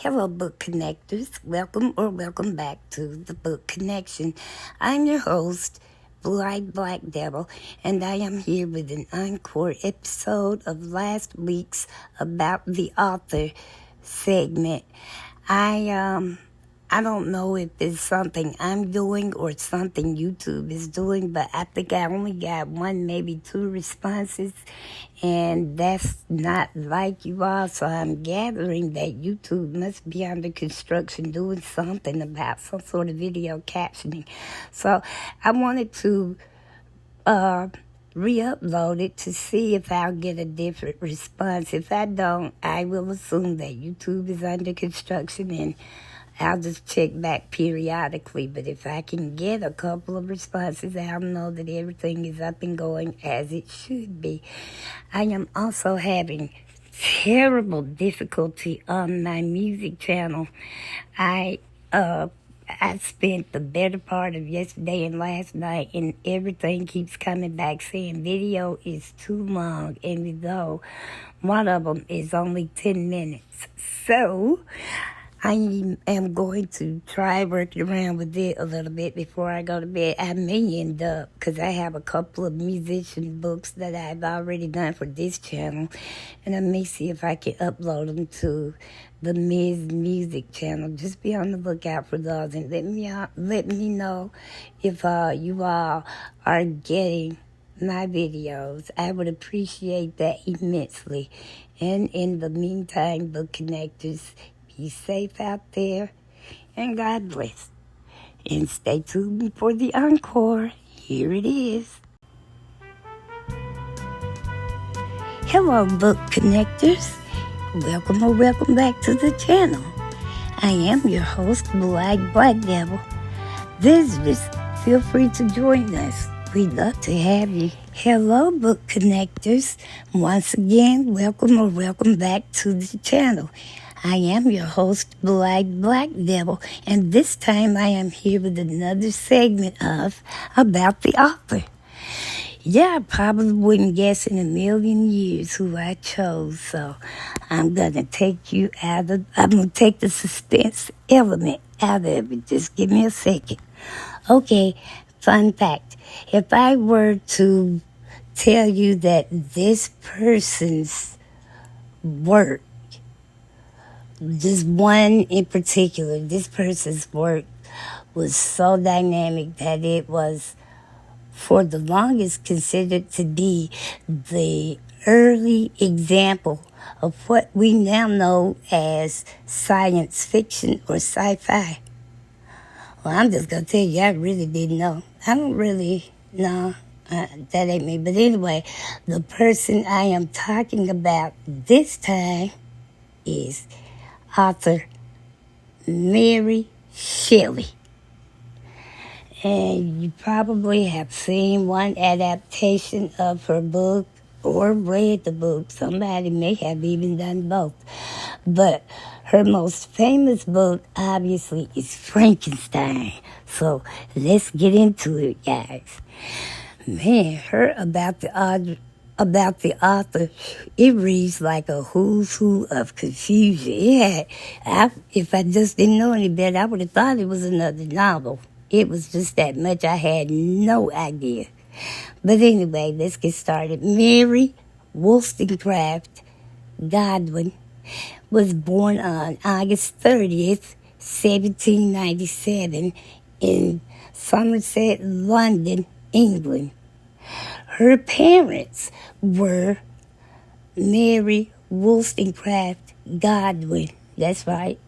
Hello, book connectors. Welcome back to the Book Connection. I'm your host, Blue-Eyed Black Devil, and I am here with an encore episode of last week's About the Author segment. I don't know if it's something I'm doing or something YouTube is doing, but I think I only got one, maybe two responses, and that's not like you all, so I'm gathering that YouTube must be under construction doing something about some sort of video captioning. So I wanted to re-upload it to see if I'll get a different response. If I don't, I will assume that YouTube is under construction and I'll just check back periodically. But if I can get a couple of responses, I'll know that everything is up and going as it should be. I am also having terrible difficulty on my music channel. I spent the better part of yesterday and last night, and everything keeps coming back saying video is too long, and though one of them is only 10 minutes. So I am going to try working around with it a little bit before I go to bed. I may end up, because I have a couple of musician books that I've already done for this channel, and I may see if I can upload them to the Ms. Music channel. Just be on the lookout for those, and let me know if you all are getting my videos. I would appreciate that immensely. And in the meantime, book connectors, be safe out there, and God bless. And stay tuned for the encore. Here it is. Hello, book connectors. Welcome back to the channel. I am your host, Blue-Eyed Black Devil. Visitors, feel free to join us. We'd love to have you. Hello, book connectors. Once again, welcome back to the channel. I am your host, Blue-Eyed Black Devil, and this time I am here with another segment of About the Author. Yeah, I probably wouldn't guess in a million years who I chose, so I'm gonna take the suspense element out of it. Just give me a second. Okay, fun fact. If I were to tell you that this person's work, just one in particular, this person's work was so dynamic that it was for the longest considered to be the early example of what we now know as science fiction or sci-fi. Well, I'm just going to tell you, I really didn't know. I don't really know. That ain't me. But anyway, the person I am talking about this time is author Mary Shelley. And you probably have seen one adaptation of her book or read the book. Somebody may have even done both. But her most famous book, obviously, is Frankenstein. So let's get into it, guys. Man, her about the author, it reads like a who's who of confusion. If I just didn't know any better, I would have thought it was another novel. It was just that much. I had no idea. But anyway, let's get started. Mary Wollstonecraft Godwin was born on August 30th, 1797 in Somerset, London, England. Her parents were Mary Wollstonecraft Godwin. That's right.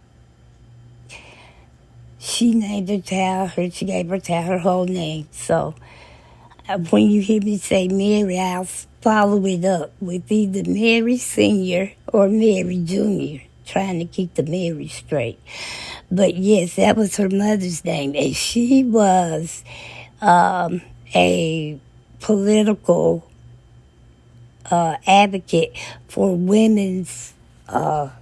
She named her child, she gave her child her whole name. So when you hear me say Mary, I'll follow it up with either Mary Sr. or Mary Jr., trying to keep the Mary straight. But yes, that was her mother's name. And she was a political advocate for women's rights.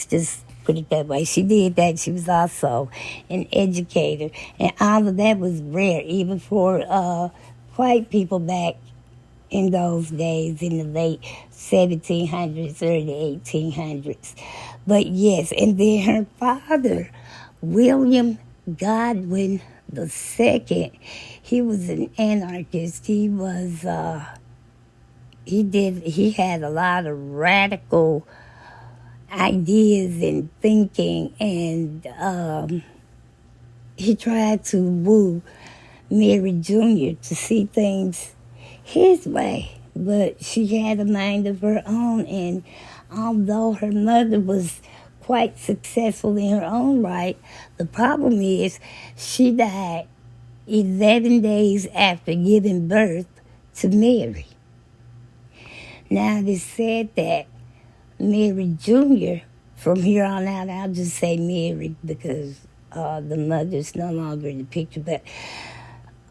Just put it that way. She did that. She was also an educator, and all of that was rare, even for white people back in those days, in the late 1700s, early 1800s. But yes, and then her father, William Godwin II, he was an anarchist. He had a lot of radical ideas and thinking, and he tried to woo Mary Jr. to see things his way, but she had a mind of her own, and although her mother was quite successful in her own right, the problem is she died 11 days after giving birth to Mary. Now it is said that Mary Jr., from here on out, I'll just say Mary because the mother's no longer in the picture, but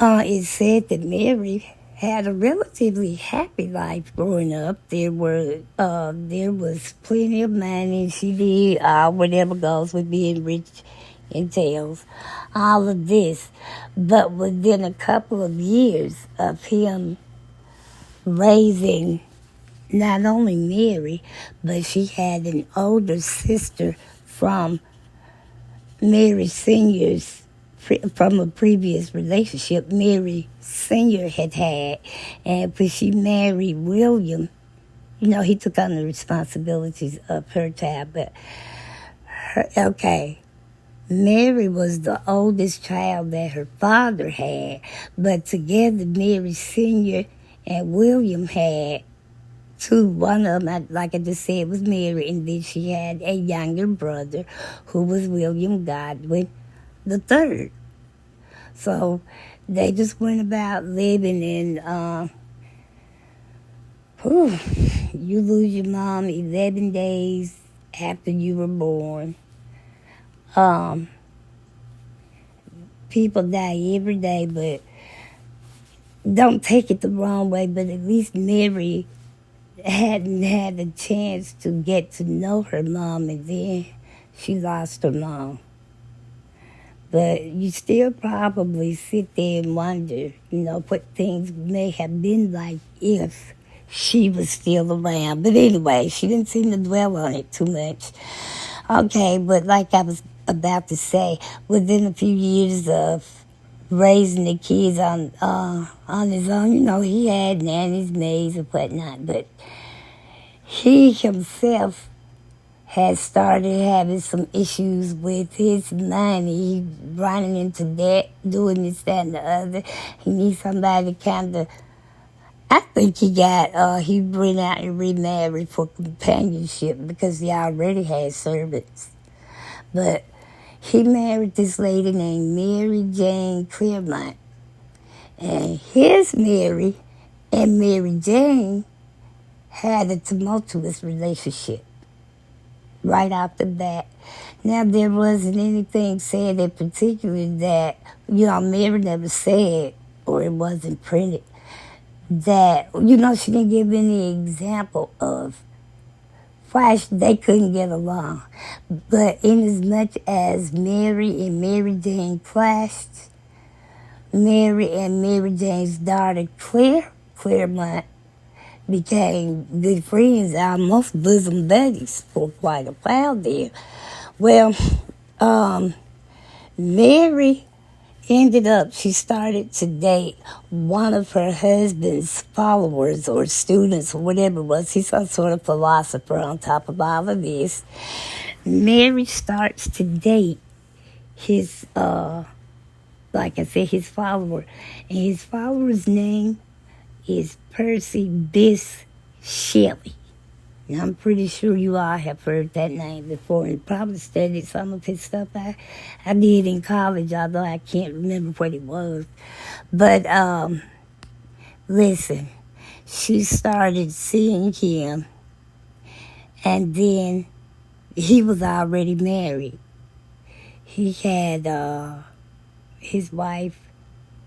it's said that Mary had a relatively happy life growing up. There was plenty of money. She did whatever goes with being rich entails, all of this. But within a couple of years of him raising not only Mary, but she had an older sister from Mary Sr.'s, from a previous relationship Mary Sr. had, and when she married William, he took on the responsibilities of her child, but Mary was the oldest child that her father had, but together Mary Sr. and William had two. One of them, like I just said, was Mary, and then she had a younger brother who was William Godwin III. So they just went about living in, you lose your mom 11 days after you were born. People die every day, but don't take it the wrong way, but at least Mary hadn't had a chance to get to know her mom, and then she lost her mom. But you still probably sit there and wonder, what things may have been like if she was still around. But anyway, she didn't seem to dwell on it too much. Okay, but like I was about to say, within a few years of raising the kids on his own, he had nannies, maids, and whatnot, but he himself had started having some issues with his money. He running into debt, doing this, that, and the other. He needs somebody I think he went out and remarried for companionship because he already had servants. But he married this lady named Mary Jane Claremont. And his Mary and Mary Jane had a tumultuous relationship right off the bat. Now, there wasn't anything said in particular that, Mary never said, or it wasn't printed, that, she didn't give any example of why they couldn't get along. But in as much as Mary and Mary Jane clashed, Mary and Mary Jane's daughter, Claremont, became good friends, almost bosom buddies for quite a while there. Well, Mary she started to date one of her husband's followers or students or whatever it was. He's some sort of philosopher on top of all of this. Mary starts to date his, like I said, his follower. And his follower's name is Percy Bysshe Shelley. Now, I'm pretty sure you all have heard that name before and probably studied some of his stuff I did in college, although I can't remember what it was. But listen, she started seeing him, and then he was already married. He had his wife,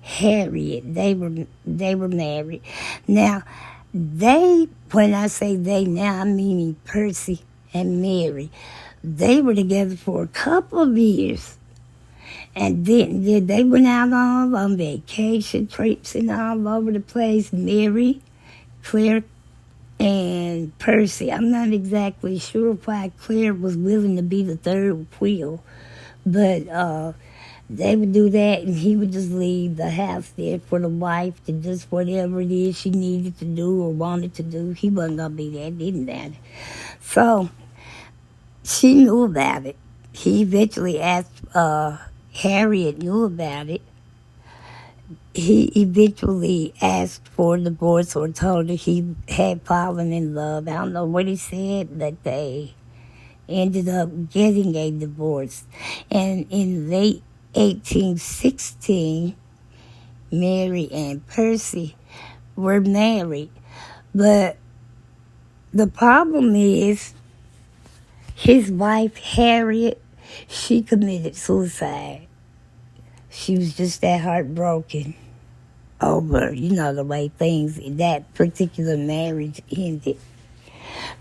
Harriet. They were married. Now, when I say they now, I'm meaning Percy and Mary. They were together for a couple of years. And then they went out all on vacation trips and all over the place. Mary Claire and Percy. I'm not exactly sure why Claire was willing to be the third wheel, but they would do that, and he would just leave the house there for the wife to just whatever it is she needed to do or wanted to do. He wasn't going to be there, didn't matter. So she knew about it. He eventually asked, Harriet knew about it. He eventually asked for a divorce or told her he had fallen in love. I don't know what he said, but they ended up getting a divorce. And in late 1816, Mary and Percy were married. But the problem is his wife, Harriet, she committed suicide. She was just that heartbroken over, the way things in that particular marriage ended.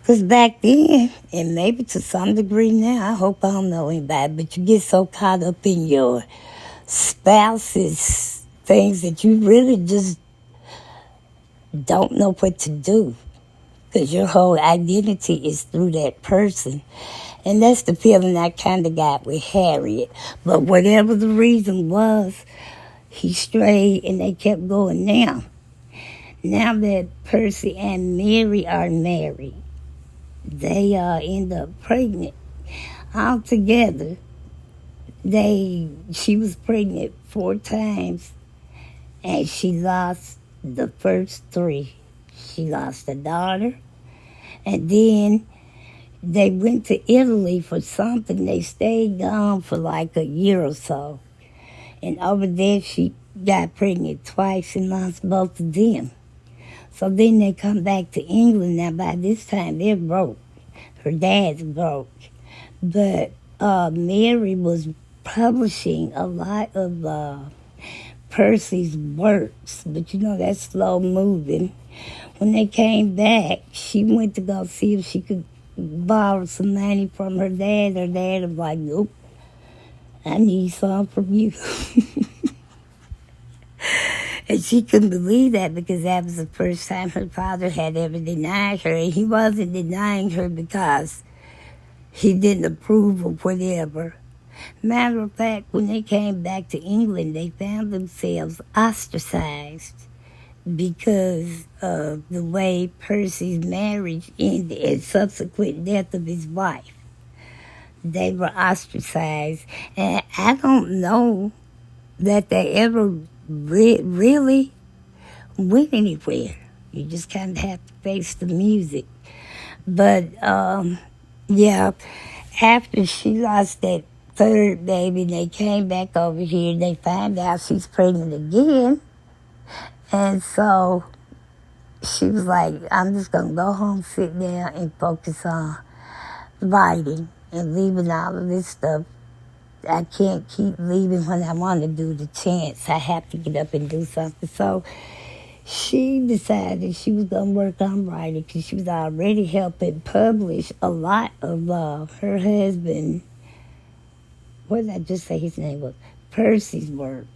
Because back then, and maybe to some degree now, I hope I don't know anybody, but you get so caught up in your spouse's things that you really just don't know what to do. Because your whole identity is through that person. And that's the feeling I kind of got with Harriet. But whatever the reason was, he strayed and they kept going now. Now that Percy and Mary are married, they end up pregnant. Altogether, she was pregnant 4 times, and she lost the first 3. She lost a daughter, and then they went to Italy for something. They stayed gone for like a year or so. And over there, she got pregnant twice and lost both of them. So then they come back to England. Now, by this time, they're broke. Her dad's broke. But Mary was publishing a lot of Percy's works. But, that's slow moving. When they came back, she went to go see if she could borrow some money from her dad. Her dad was like, nope, I need some from you. And she couldn't believe that because that was the first time her father had ever denied her. And he wasn't denying her because he didn't approve of whatever. Matter of fact, when they came back to England, they found themselves ostracized because of the way Percy's marriage ended and subsequent death of his wife. They were ostracized. And I don't know that they ever really went anywhere. You just kind of have to face the music. But, after she lost that 3rd baby, they came back over here and they found out she's pregnant again. And so she was like, I'm just going to go home, sit down, and focus on writing and leaving all of this stuff. I can't keep leaving when I want to do the chance. I have to get up and do something. So she decided she was going to work on writing because she was already helping publish a lot of her husband, what did I just say his name was? Percy's works.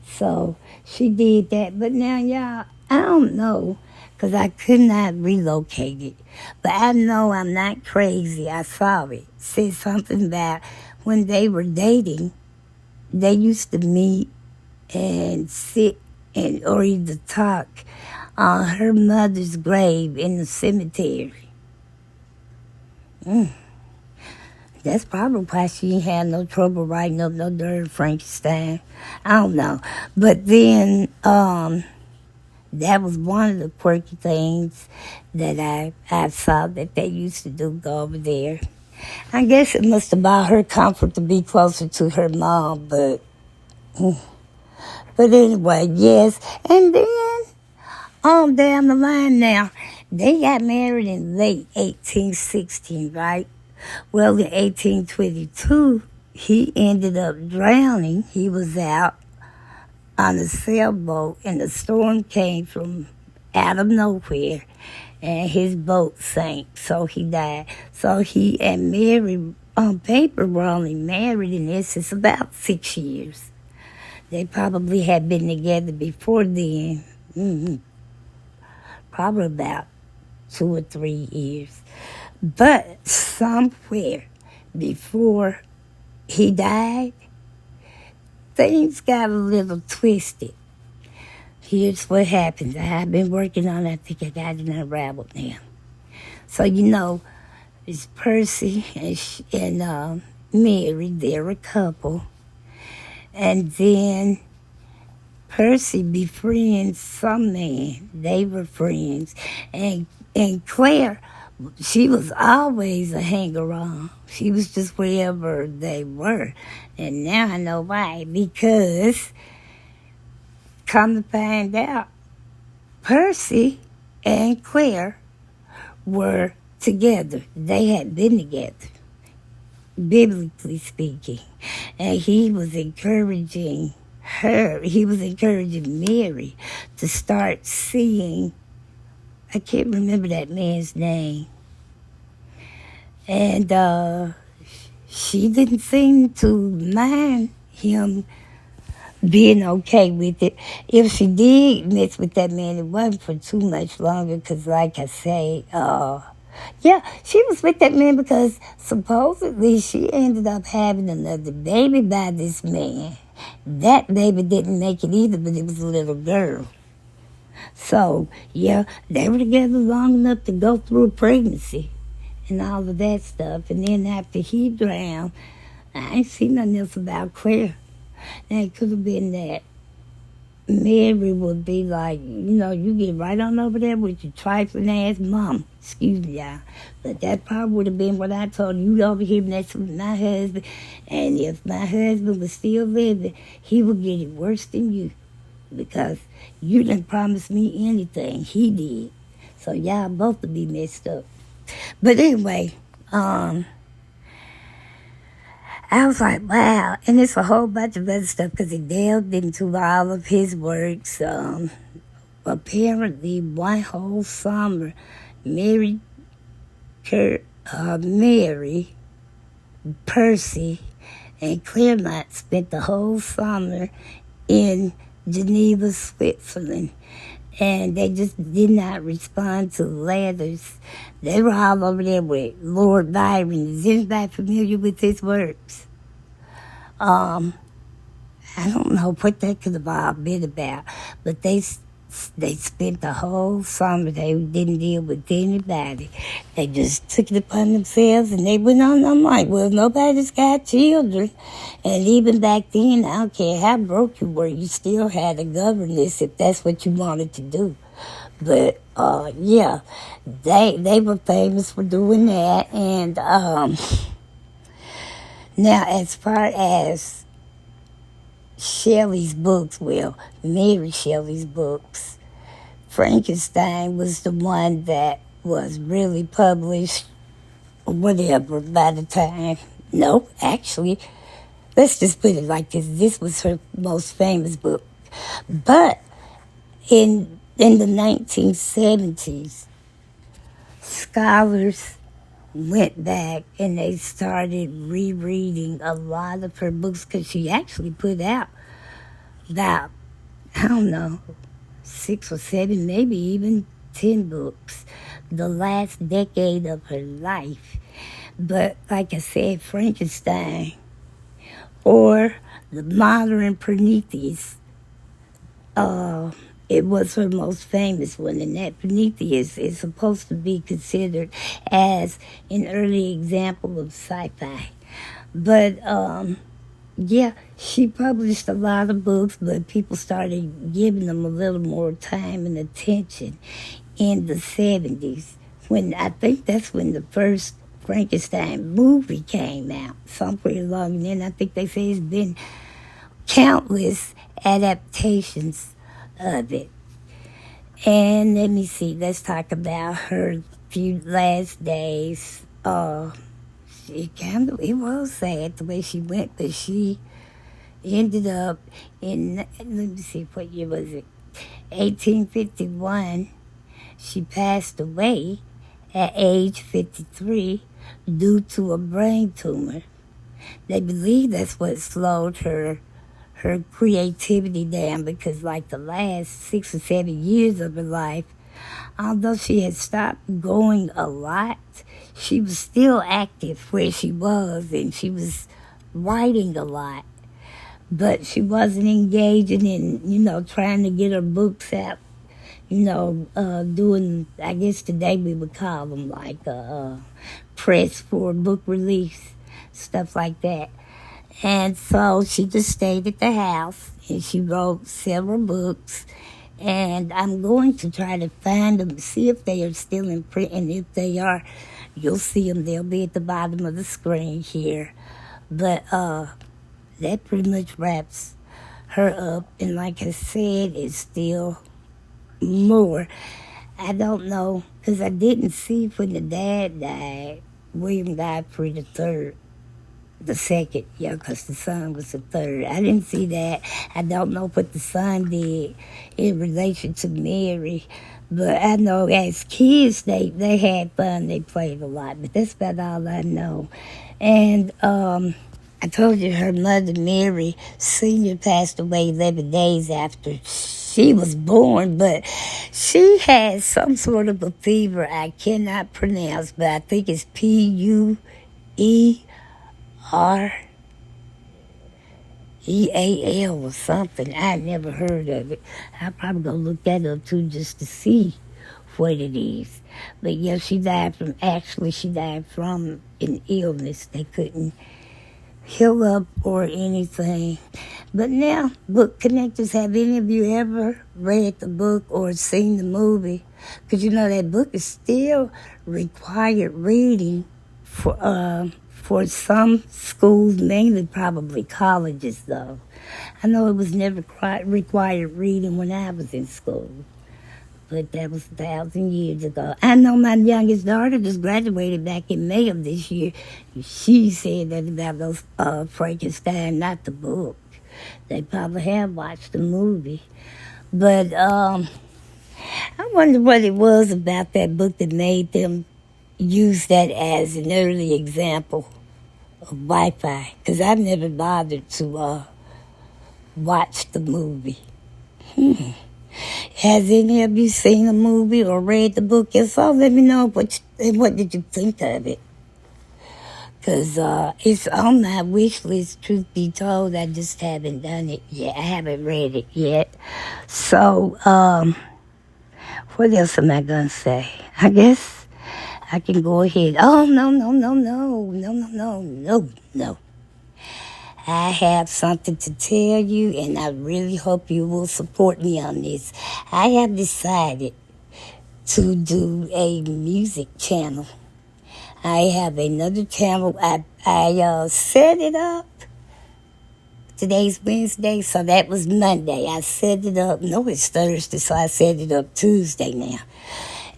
So she did that. But now, y'all, I don't know because I could not relocate it. But I know I'm not crazy. I saw it. It said something about when they were dating, they used to meet and sit or either talk on her mother's grave in the cemetery. That's probably why she ain't had no trouble writing up no Dirty Frankenstein. I don't know. But then that was one of the quirky things that I saw that they used to do, go over there. I guess it must have brought her comfort to be closer to her mom, but anyway, yes. And then on down the line now, they got married in late 1816, right? Well, in 1822, he ended up drowning. He was out on a sailboat, and the storm came from out of nowhere, and his boat sank, so he died. So he and Mary, on paper, were only married in essence about 6 years. They probably had been together before then. probably about 2 or 3 years. But somewhere before he died, things got a little twisted. Here's what happened. I've been working on it. I think I got it unraveled now. So, it's Percy and Mary. They're a couple. And then Percy befriends some man. They were friends. And Claire, she was always a hanger-on. She was just wherever they were. And now I know why. Because, come to find out, Percy and Claire were together. They had been together, biblically speaking. And he was encouraging Mary to start seeing, I can't remember that man's name. And she didn't seem to mind him being okay with it. If she did mess with that man, it wasn't for too much longer because, like I say, she was with that man because supposedly she ended up having another baby by this man. That baby didn't make it either, but it was a little girl. So, they were together long enough to go through a pregnancy and all of that stuff. And then after he drowned, I ain't seen nothing else about Claire. Now, it could have been that Mary would be like, you get right on over there with your trifling ass mom. Excuse me, y'all. But that probably would have been what I told you over here next with my husband. And if my husband was still living, he would get it worse than you. Because you didn't promise me anything. He did. So y'all both would be messed up. But anyway, I was like, wow. And it's a whole bunch of other stuff because it delved into all of his works. Apparently, one whole summer, Mary, Percy, and Claremont spent the whole summer in Geneva, Switzerland. And they just did not respond to letters. They were all over there with Lord Byron. Is anybody familiar with his works? I don't know what that could have all been about, but they spent the whole summer. They didn't deal with anybody. They just took it upon themselves, and they went on. I'm like, well, nobody's got children. And even back then, I don't care how broke you were, you still had a governess if that's what you wanted to do. But, they were famous for doing that. And now, as far as Shelley's books, Mary Shelley's books, Frankenstein was the one that was really published, whatever, by the time. No, actually, let's just put it like this. This was her most famous book. But in the 1970s, scholars went back and they started rereading a lot of her books because she actually put out about, 6 or 7, maybe even 10 books the last decade of her life. But like I said, Frankenstein or the modern Prometheus, it was her most famous one, and that Prometheus is supposed to be considered as an early example of sci-fi. But, she published a lot of books, but people started giving them a little more time and attention in the 70s, when I think that's when the first Frankenstein movie came out, somewhere along, and then I think they say it's been countless adaptations of it. And let me see, let's talk about her few last days. It was sad the way she went, but she ended up in, let me see, what year was it? 1851. She passed away at age 53 due to a brain tumor. They believe that's what slowed her creativity down, because like the last 6 or 7 years of her life, although she had stopped going a lot, she was still active where she was, and she was writing a lot. But she wasn't engaging in, trying to get her books out, doing, I guess today we would call them like press for book release, stuff like that. And so she just stayed at the house, and she wrote several books. And I'm going to try to find them, see if they are still in print. And if they are, you'll see them. They'll be at the bottom of the screen here. But that pretty much wraps her up. And like I said, it's still more. I don't know, because I didn't see when the dad died. William died for the third. The second, because the son was the third. I didn't see that. I don't know what the son did in relation to Mary. But I know as kids, they had fun. They played a lot. But that's about all I know. And I told you her mother, Mary Sr., passed away 11 days after she was born. But she had some sort of a fever I cannot pronounce, but I think it's Puer. R-E-A-L or something. I never heard of it. I'll probably go look that up too just to see what it is. But yeah, she died from an illness. They couldn't heal up or anything. But now, book connectors, have any of you ever read the book or seen the movie? Because that book is still required reading for some schools, mainly probably colleges, though. I know it was never required reading when I was in school, but that was 1,000 years ago. I know my youngest daughter just graduated back in May of this year. She said that about those Frankenstein, not the book. They probably have watched the movie. But I wonder what it was about that book that made them use that as an early example of Wi-Fi, because I've never bothered to watch the movie. Has any of you seen the movie or read the book? If so, let me know what did you think of it. Because it's on my wish list, truth be told. I just haven't done it yet. I haven't read it yet. So, what else am I going to say? I guess I can go ahead. Oh, no. I have something to tell you, and I really hope you will support me on this. I have decided to do a music channel. I have another channel. I set it up. Today's Wednesday, so that was Monday. I set it up. No, it's Thursday, so I set it up Tuesday now.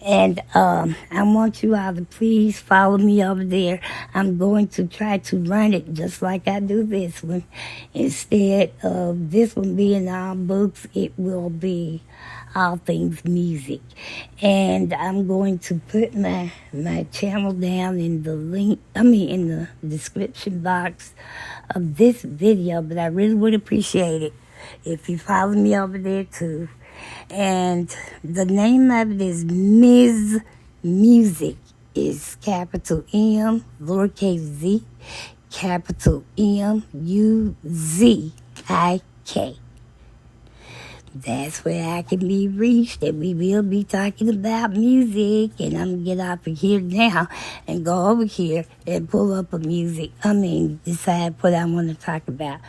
And I want you all to please follow me over there. I'm going to try to run it just like I do this one. Instead of this one being all books, it will be all things music. And I'm going to put my channel down in the in the description box of this video. But I really would appreciate it if you follow me over there too. And the name of it is Ms. Music. Is capital M, lowercase z, capital M-U-Z-I-K. That's where I can be reached, and we will be talking about music. And I'm going to get off of here now and go over here and pull up decide what I want to talk about.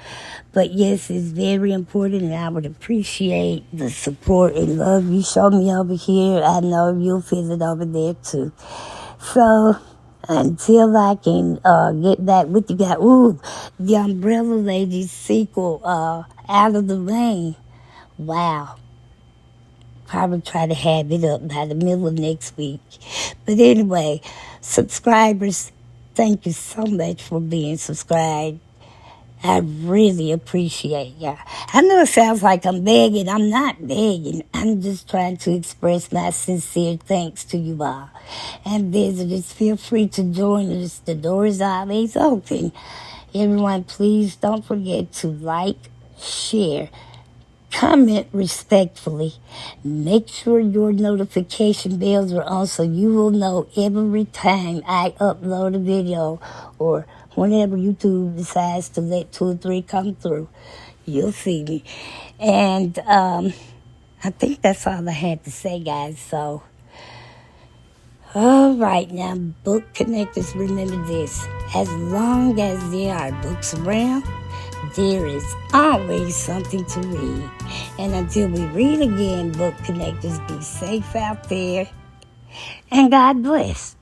But yes, it's very important, and I would appreciate the support and love you show me over here. I know you'll feel it over there too. So until I can get back with you guys, the Umbrella Lady sequel, Out of the Rain. Wow. Probably try to have it up by the middle of next week. But anyway, subscribers, thank you so much for being subscribed. I really appreciate y'all. I know it sounds like I'm begging. I'm not begging. I'm just trying to express my sincere thanks to you all. And visitors, feel free to join us. The door is always open. Everyone, please don't forget to like, share, comment respectfully. Make sure your notification bells are on so you will know every time I upload a video or whenever YouTube decides to let 2 or 3 come through. You'll see me. And I think that's all I had to say, guys. So, all right, now, book connectors, remember this. As long as there are books around, there is always something to read. And until we read again, book connectors, be safe out there. And God bless.